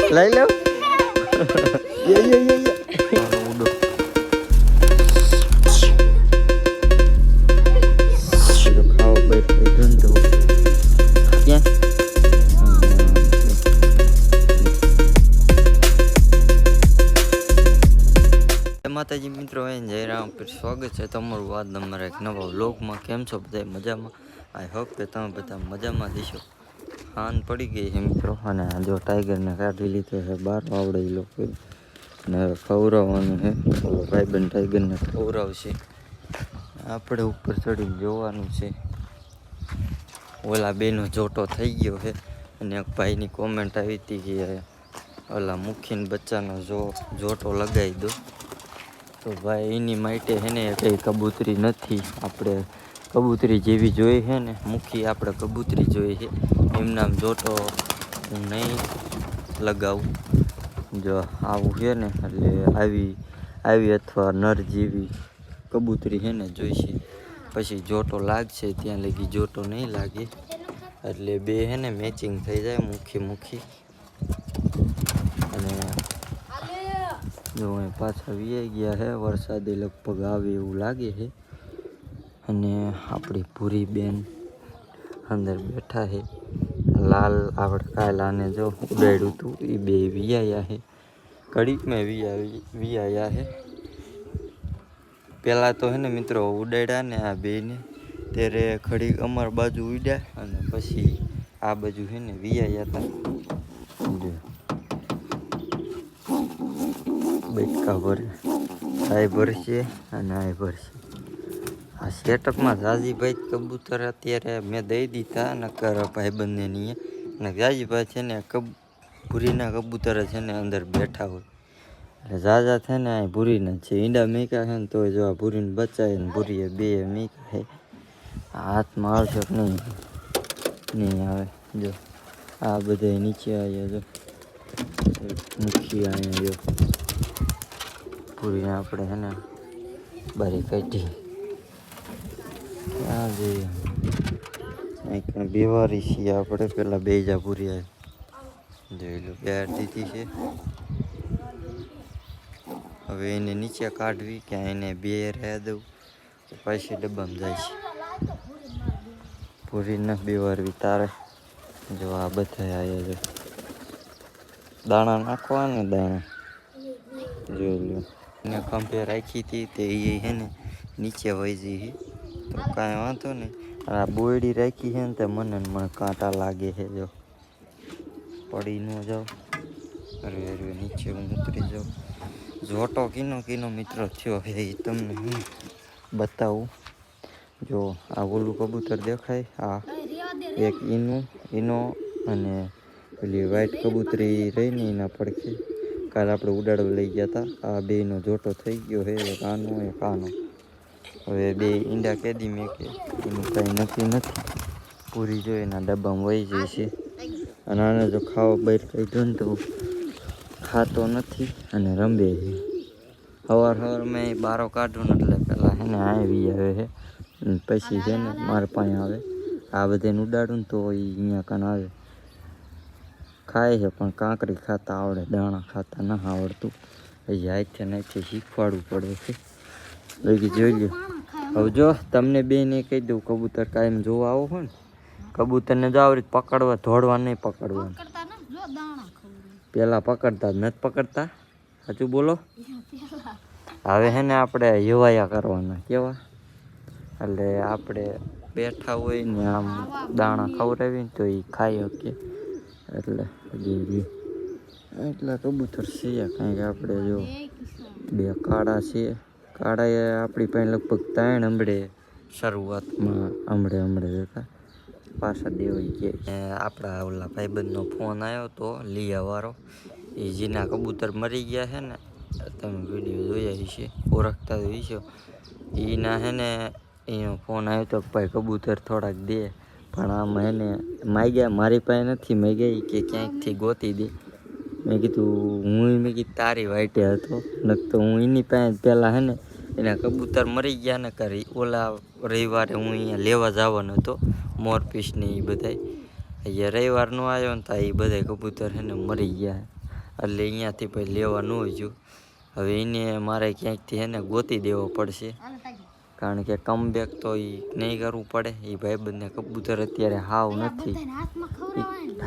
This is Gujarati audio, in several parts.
લઈ લો માતાજી મિત્રો જય રામ પીર, સ્વાગત છે તમારું આજ અમારા એક નવા વ્લોગમાં. કેમ છો બધા? મજામાં? આઈ હોપ કે તમે બધા મજામાં દીશો. હાન પડી ગઈ છે મિત્રો, અને જો ટાઈગરને કાઢી લીધો છે બહાર આવડે એ લોકો ને ખવડાવવાનું છે. ભાઈબંધ ટાઈગરને ખવડાવશે, આપણે ઉપર ચડીને જોવાનું છે. ઓલા બેનો જોટો થઈ ગયો છે, અને એક ભાઈની કોમેન્ટ આવી હતી કે ઓલા મુખીન બચ્ચાનો જોટો લગાવી દો. તો ભાઈ એની માટે છે ને કંઈ કબૂતરી નથી, આપણે કબૂતરી જેવી જોઈએ છે ને મુખી, આપણે કબૂતરી જોઈએ છે. એમનામ જોટો હું નહીં લગાવું. જો આવું છે ને એટલે આવી અથવા નર જેવી કબૂતરી છે ને જોઈશે, પછી જોટો લાગશે. ત્યાં લગી જોટો નહીં લાગે, એટલે બે છે ને મેચિંગ થઈ જાય, મુખી. અને જો અહીં પાછા વી ગયા છે, વરસાદે લગભગ આવે એવું લાગે છે. અને આપણી પૂરી બેન અંદર બેઠા છે. લાલ આપણે કાલ આને જો ઉડાડ્યું હતું, એ બે વિયાયા છે, ઘડીકમાં વિયાયા છે. પહેલાં તો હે ને મિત્રો ઉડાડ્યા ને આ બેને, ત્યારે ઘડીક અમાર બાજુ ઉડ્યા, અને પછી આ બાજુ છે ને વિયાયા હતા. બેટકા ભરે આ ભરશે અને આ ભરશે. આ સેટઅપમાં જાજીભાઈ કબૂતર અત્યારે મેં દઈ દીધા, નકર ભાઈબંધને નહીં. અને જાજીભાઈ છે ને ભૂરીના કબૂતર છે ને અંદર બેઠા હોય, એટલે ઝાઝા છે ને આ ભૂરીના છે. ઈંડા મીકા છે ને તો જો આ ભૂરીને બચાવે ને ભૂરીએ બે મીકા છે. હાથમાં આવશે કે નહીં આવે. જો આ બધા નીચે આવ્યા, જો મૂકી અહીંયા જો પૂરીને આપણે છે ને બારી કાઢી. ક્યાં જઈએ? અહીં બેવારી છીએ આપણે. પેલા બે જા પૂરી આવે જોઈ લો, બેર દીધી છે. હવે એને નીચે કાઢવી કે એને બે રહ્યા દઉં, પછી ડબ્બામાં જાય છે. પૂરીને બેવારવી તારે. જો આ બધા આવ્યા છે, દાણા નાખવા ને દાણા જોઈ લો. એને ખંભે રાખી હતી તે એ છે ને નીચે વહી જઈ, તો કાંઈ વાંધો નહીં. અને આ બોયડી રાખી છે ને તે મને કાંટા લાગે છે. જો પડી ન જાઉં, અરે નીચે હું ઉતરી જાઉં. જોટો કીનો મિત્રો થયો છે એ તમને હું બતાવું. જો આ ઓલું કબૂતર દેખાય, આ એક ઈનો અને પેલી વ્હાઈટ કબૂતરી રહી ને એના પડખે કાલે આપણે ઉડાડવા લઈ ગયા હતા. આ બેનો જોટો થઈ ગયો છે, એક આનો. હવે બે ઈંડા કેદી મેં કે એનું કંઈ નથી. પૂરી જો એના ડબ્બામાં વહી જાય છે. અને આને જો ખાવા બહાર કાઢ્યું ને તો ખાતો નથી અને રંબે છે. સવારમાં બારો કાઢું ને એટલે પેલા છે ને આવી આવે છે, પછી છે ને મારે પાસે આવે. આ બધાને ઉડાડું ને તો એ અહીંયા કાન આવે, ખાય છે. પણ કાંકરી ખાતા આવડે, દાણા ખાતા ના આવડતું. હજી હાથે શીખવાડવું પડે છે. બાકી જોઈ લો. હવે જો તમને બેને કહી દઉં, કબૂતર કાયમ જોવા આવો હોય ને, કબૂતરને જો આવી રીતે પકડવા, ધોડવા નહીં પકડવાનું. પેલા પકડતા જ નથી પકડતા, સાચું બોલો. હવે હે ને આપણે હેવાયા કરવાના, કેવા એટલે આપણે બેઠા હોય ને આમ દાણા ખવડાવી ને તો એ ખાઈ શકીએ. એટલે એટલા કબૂતર છે. કાંઈક આપણે જો બે કાળા છે, કાળા એ આપણી પાસે લગભગ 3 હમણે શરૂઆતમાં હમણે જતા પાછા દેવાઈ ગયા. આપણા ઓલા ભાઈબંધનો ફોન આવ્યો તો લીયાવાળો, એ જેના કબૂતર મરી ગયા છે ને, તમે વિડીયો જોયા છે, ઓળખતા હોય છો. એના છે ને એનો ફોન આવ્યો તો ભાઈ કબૂતર થોડાક દે, પણ આમાં એને માગ્યા, મારી પાસે નથી માગ્યા કે ક્યાંકથી ગોતી દે. મેં કીધું તારી વાઈટે હતો, નક તો હું એની પાસે પહેલાં હે ને એના કબૂતર મરી ગયા ને કરી. ઓલા રવિવારે હું અહીંયા લેવા જવાનો હતો, મોરપીસ ને એ બધા. અહીંયા રવિવાર નો આવ્યો ને તો એ બધા કબૂતર હે ને મરી ગયા. એટલે અહીંયાથી ભાઈ લેવા ન હોય. હવે એને મારે ક્યાંકથી એને ગોતી દેવો પડશે, કારણ કે કમબેક તો એ નહીં કરવું પડે. એ ભાઈબંધને કબૂતર અત્યારે હાવ નથી.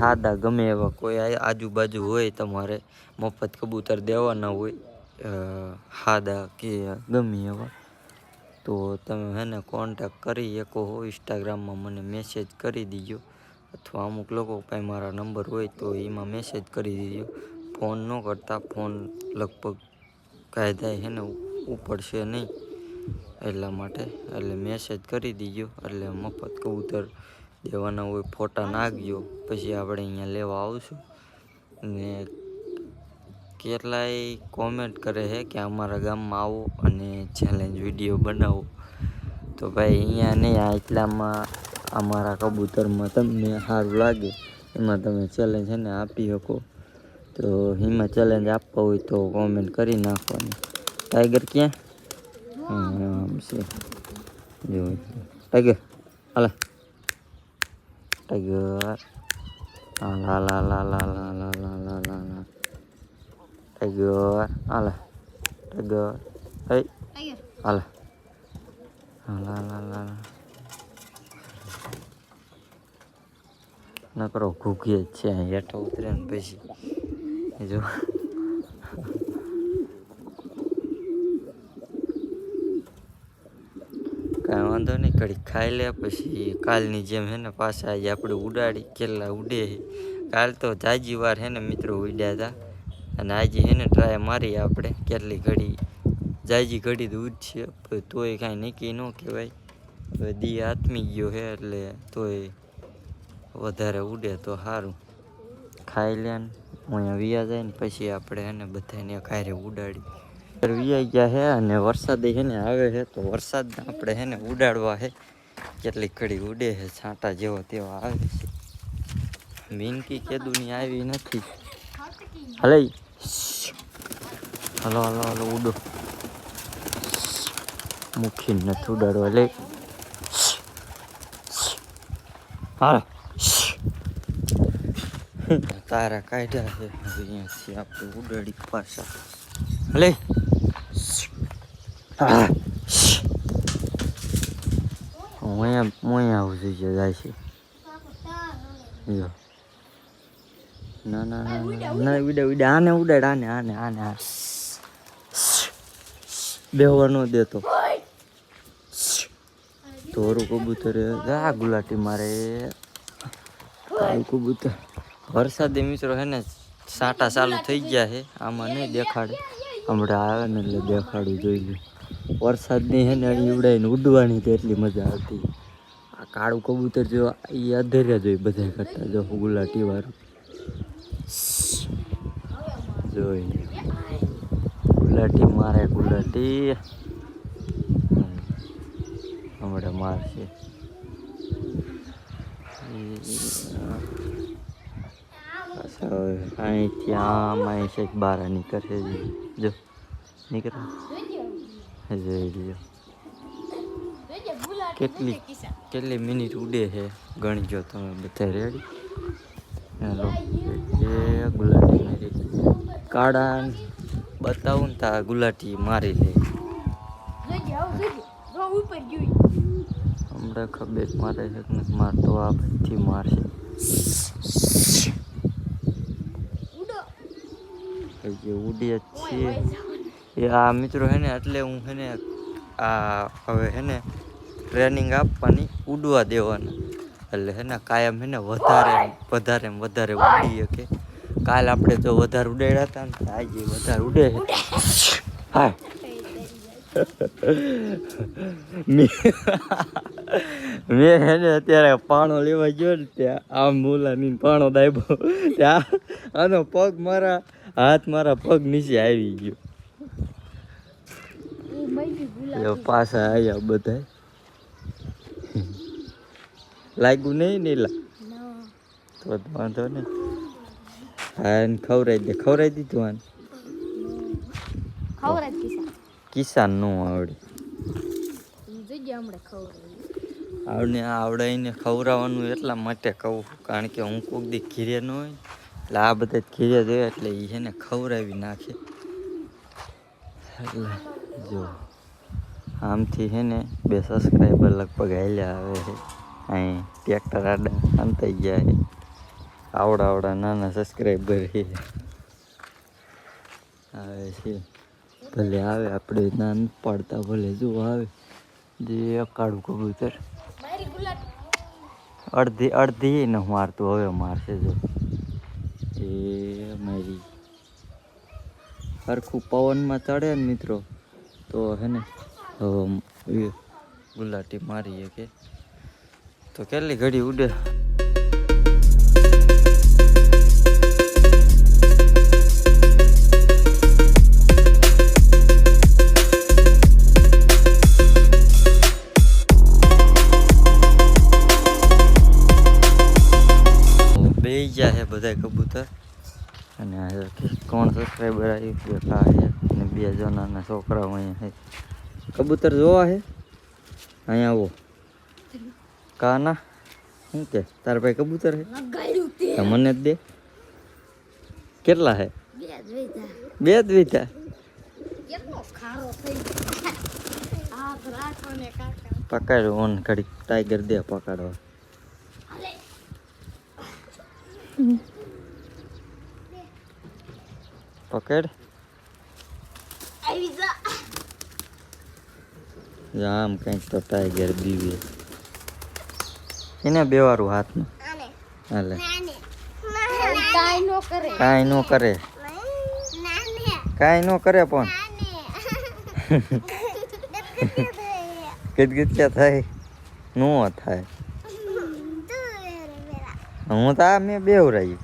હાદા ગમે એવા કોઈ આજુબાજુ હોય તમારે મફત કબૂતર દેવાના હોય, હાદા કે ગમે એવા, તો તમે એને કોન્ટેક કરી શકો હો. ઇન્સ્ટાગ્રામમાં મને મેસેજ કરી દીજો, અથવા અમુક લોકો પાસે મારા નંબર હોય તો એમાં મેસેજ કરી દીજો. ફોન ન કરતા, ફોન લગભગ કાયદાએ છે ને ઉપડશે નહીં, એટલા માટે. એટલે મેસેજ કરી દીજો, એટલે મફત કબૂતર દેવાના હોય ફોટા નાખજો, પછી આપણે અહીંયા લેવા આવશું. ને કેટલાય કોમેન્ટ કરે છે કે અમારા ગામમાં આવો અને ચેલેન્જ વિડીયો બનાવો. તો ભાઈ અહીંયા નહીં, એટલામાં અમારા કબૂતરમાં તમને સારું લાગે એમાં તમે ચેલેન્જ છે ને આપી શકો. તો એમાં ચેલેન્જ આપવા હોય તો કોમેન્ટ કરી નાખવાની. ટાઈગર ક્યાં? આમ છે જો ટાઈગર, હાલા ટાઈગર, હાલા લા લા લા લા લા લા લા લા લા ટાઈગર, હાલા ટાઈગર, હે હાલા હાલા લા લા ન કરો. ઘૂઘીએ જ છે હેઠો ઉતરે ને પછી જો કાંઈ વાંધો નહીં, ઘડી ખાઈ લે પછી કાલની જેમ હે ને પાછા આજે આપણે ઉડાડી. કેટલા ઉડે છે કાલ તો જાજી વાર હે ને મિત્રો ઉડ્યા હતા, અને આજે હે ને ટ્રાય મારી આપણે કેટલી ઘડી. જાજી ઘડી તો ઉડશે, તોય કાંઈ નક્કી ન કહેવાય. હવે દી આથમી ગયો છે એટલે તોય વધારે ઉડે તો સારું. ખાઈ લે ને અહીંયા વિયા જાય ને પછી આપણે એને બધાને ખાયરે ઉડાડી વિયા ગયા છે. અને વરસાદ છે ને આવે છે, તો વરસાદ આપણે છે ને ઉડાડવા છે. કેટલી ઘડી ઉડે છે, છાંટા જેવો તેવા આવે છે. મીનકી કેદુની આવી નથી. હલે હલો હલો હલો ઉડો, મુખી નથી ઉડાડવા. લે હા તારા કાઢ્યા છે. હવે અહીંયાથી આપણે ઉડાડી પાછા. હલે મોયા આવું જોઈએ જાય છે. ના ના ના ના ઉડે ઉડે, આને ઉડાડ, આને આને આને બેહવા ન દેતો. ધોરું કબૂતર આ ગુલાટી મારે કબૂતર. વરસાદી મિત્રો હે ને સાટા ચાલુ થઈ ગયા છે. આમાં નહીં દેખાડે, હમણાં આવે ને એટલે દેખાડું જોઈ લે. વરસાદની હે ને અહીં ઉડાઈને ઉડવાની તો એટલી મજા આવતી. આ કાળું કબૂતર જો એ અધેર્યા જોઈ બધા કરતા, જો ગુલાટી વાળું જોઈ. ગુલાટી મારે, ગુલાટી હમણાં મારશે. અહીંથી આમ અહીં છે બહાર નીકળશે. જો નીકળે જોઈ લ્યો કેટલી મિનિટ ઉડે છે ગણજો તમે બધા. રેડી? હેલો એ ગુલાટી મારી કાળા બતાવું ને તા ગુલાટી મારી લે. હમણાં ખબર મારે છે કે નથી મારતો, આ બધી મારશે. જે ઉડે જ છે એ આ મિત્રો હે ને, એટલે હું હે ને આ હવે હે ને ટ્રેનિંગ આપવાની, ઉડવા દેવાના. એટલે હે ને કાયમ હે ને વધારે વધારે ઉડીએ. કે કાલ આપણે જો વધારે ઉડાડ્યા હતા ને, આજે વધારે ઉડે છે. હા મેં હે ને અત્યારે પાણો લેવા ગયો ને ત્યાં આમ બોલાની પાણો દાબ્યો ત્યાં આનો પગ મારા હાથ મારા પગ નીચે આવી ગયો. પાછા આવ્યા બધા. લાગ્યું નહીં નીલા તો વાંધો નહીં. હા એને ખવડાવી દીધું. આને કિસાન નું આવડે, આવડે એને ખવડાવવાનું એટલા માટે કહું, કારણ કે હું કોક દી ઘીરે ન હોય એટલે આ બધા ઘીરે જોઈએ એટલે એ છે ને ખવડાવી નાખે. એટલે જો આમથી છે ને 2 સબસ્ક્રાઈબર લગભગ હાલ્યા આવે છે. અહીં ટ્રેક્ટર આડા અંતાઈ ગયા છે. આવડા નાના સબસ્ક્રાઈબર છે આવે છે. ભલે આવે આપણે ના પાડતા ભલે જો આવે જે અકાળું કબૂતર અડધી ને મારતું હવે મારશે જો એ મારી સરખું પવનમાં ચડે ને મિત્રો તો હે ને ગુલાટી મારીએ કે તો કેટલી ઘડી ઉડે. બે ગયા છે બધા કબૂતર અને કોણ સબસ્ક્રાઈબર આવ્યું છે કા છે અને 2 જણાના છોકરાઓ અહીંયા છે. કબૂતર જોવા છે અહીંયા આવો કા ના શું કે તારા ભાઈ કબૂતર છે મને જ દે. કેટલા છે? 2 જ વીધા. પકડ ઓન ઘડી ટાઈગર દે પકડવા. પકડ આમ કઈક તો ટાઈગર બીવે એને બેવારું હાથમાં હાલે કાંઈ નો કરે પણ ગદગદિયા થાય નો થાય. હું તો આ મેં બેવરાઈ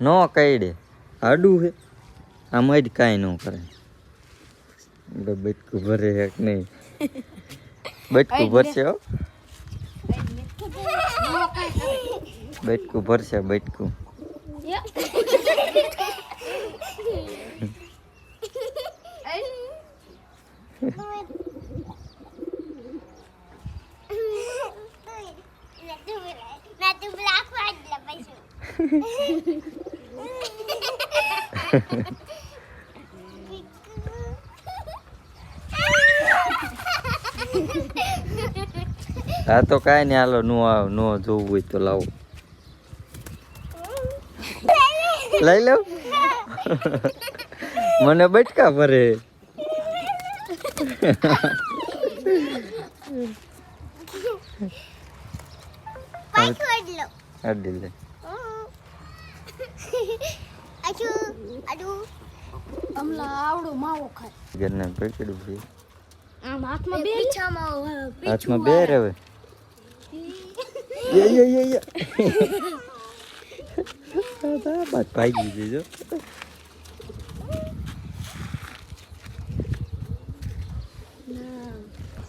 નો કઈડે આડું છે આમાં જ કાંઈ ન કરે. બટકું ભરે એક નહીં બટકું ભરશે હો બટકું ભરશે બટકું. હા તો કાંઈ નહીં હાલો નો જોવું હોય તો લાવો લઈ લો. મને બટકા ભરે અડી લે ઘરને પકડ્યું છે હાથમાં બે હવે ભાગી દીધો.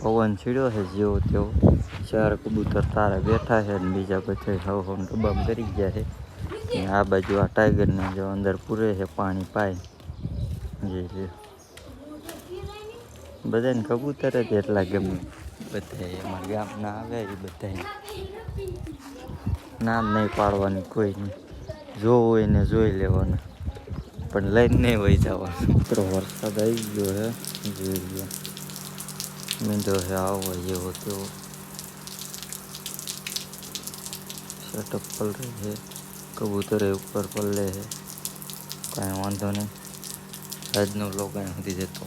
પવન છીડ્યો છે જેવો તેવો 4 કબૂતર તારે બેઠા છે ને બીજા બધા હવ ડબ્બામાં કરી ગયા છે. આ બાજુ આ ટાઈગરને જો અંદર પૂરે છે પાણી પાય જે બધાને કબૂતર જ એટલા ગમે. બધા અમારા ગામના આવે એ બધા નામ નહીં પાડવાની કોઈ નહીં જોવું હોય ને જોઈ લેવાનું પણ લઈને નહીં વહી જવાનું. મિત્રો વરસાદ આવી ગયો છે જોઈ ગયો મીંડો છે આવો એવો તેવો સેટઅપ પલરે છે કબૂતરે ઉપર પલ્લે છે કાંઈ વાંધો નહીં આજનો લોક અહીં સુધી જતો.